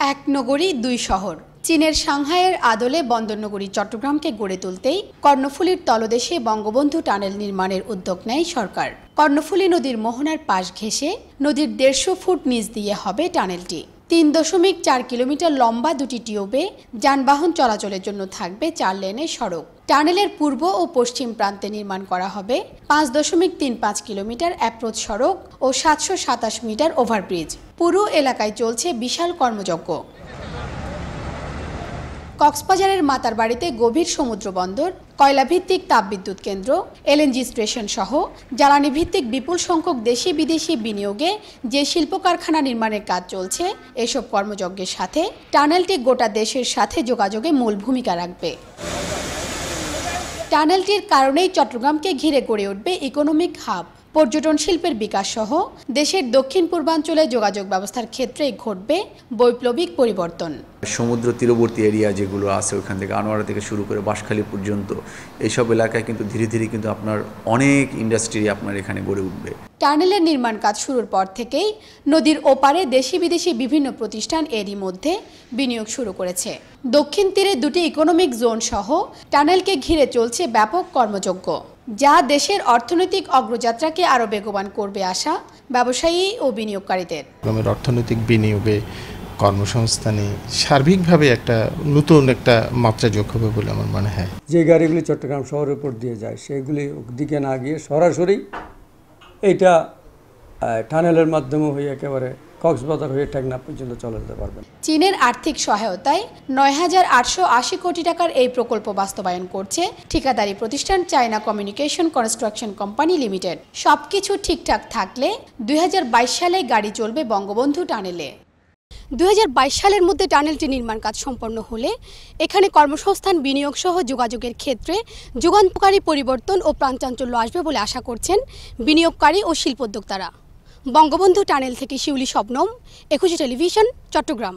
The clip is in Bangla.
এক নগরী দুই শহর। চীনের সাংহাইয়ের আদলে বন্দরনগরী চট্টগ্রামকে গড়ে তুলতেই কর্ণফুলীর তলদেশে বঙ্গবন্ধু টানেল নির্মাণের উদ্যোগ নেয় সরকার। কর্ণফুলী নদীর মোহনার পাশ ঘেঁষে নদীর 150 ফুট নিচ দিয়ে হবে টানেলটি। 3.4 কিলোমিটার লম্বা দুটি টিউবে যানবাহন চলাচলের জন্য থাকবে 4 লেনের সড়ক। টানেলের পূর্ব ও পশ্চিম প্রান্তে নির্মাণ করা হবে 5.35 কিলোমিটার অ্যাপ্রোচ সড়ক ও 727 মিটার ওভারব্রিজ। পুরো এলাকায় চলছে বিশাল কর্মযজ্ঞ। কক্সবাজারের মাতারবাড়িতে গভীর সমুদ্র বন্দর, কয়লাভিত্তিক তাপবিদ্যুৎ কেন্দ্র, এলএনজি স্টেশন সহ জ্বালানি ভিত্তিক বিপুল সংখ্যক দেশি বিদেশি বিনিয়োগে যে শিল্প কারখানা নির্মাণের কাজ চলছে, এসব কর্মযজ্ঞের সাথে টানেলটি গোটা দেশের সাথে যোগাযোগে মূল ভূমিকা রাখবে। টানেলটির কারণেই চট্টগ্রামকে ঘিরে গড়ে উঠবে ইকোনমিক হাব। পর্যটন শিল্পের বিকাশ সহ দেশের দক্ষিণ পূর্বাঞ্চলে যোগাযোগ ব্যবস্থার ক্ষেত্রে ঘটবে বৈপ্লবিক পরিবর্তন। সমুদ্র তীরবর্তী এরিয়া যেগুলো আছে ওখান থেকে আনোয়ারা থেকে শুরু করে বাঁশখালী পর্যন্ত এইসব এলাকায় কিন্তু ধীরে ধীরে কিন্তু আপনার অনেক ইন্ডাস্ট্রি আপনার এখানে গড়ে উঠবে। টানেলের নির্মাণ কাজ শুরুর পর থেকেই নদীর ওপারে দেশি বিদেশি বিভিন্ন প্রতিষ্ঠান এরই মধ্যে বিনিয়োগ শুরু করেছে। দক্ষিণ তীরে দুটি ইকোনমিক জোন সহ টানেলকে ঘিরে চলছে ব্যাপক কর্মযজ্ঞ, যা দেশের অর্থনৈতিক অগ্রযাত্রাকে আরও বেগবান করবে আশা ব্যবসায়ী ও বিনিয়োগকারীদের। অর্থনৈতিক বিনিয়োগে, কর্মসংস্থানে সার্বিকভাবে একটা নতুন একটা মাত্রা যোগ হবে বলে আমার মনে হয়। যে গাড়িগুলি চট্টগ্রাম শহরের উপর দিয়ে যায় সেগুলি দিকে না গিয়ে সরাসরি এইটা টানেলের মাধ্যমে হয়ে একেবারে কক্সবাজার হয়ে টেকনাফ পর্যন্ত চলে যেতে পারবেন। চীনের আর্থিক সহায়তায় ৯,৮৮০ কোটি টাকার এই প্রকল্প বাস্তবায়ন করছে ঠিকাদারি প্রতিষ্ঠান China communication construction company limited. সবকিছু ঠিকঠাক থাকলে ২০২২ সালে গাড়ি চলবে বঙ্গবন্ধু টানেলে। ২০২২ সালের মধ্যে টানেলটি নির্মাণ কাজ সম্পন্ন হলে এখানে কর্মসংস্থান, বিনিয়োগ সহ যোগাযোগের ক্ষেত্রে যুগান্তকারী পরিবর্তন ও প্রাণচাঞ্চল্য আসবে বলে আশা করছেন বিনিয়োগকারী ও শিল্পোদ্যোক্তারা। বঙ্গবন্ধু টানেল থেকে শিউলি শবনম, একুশে টেলিভিশন, চট্টগ্রাম।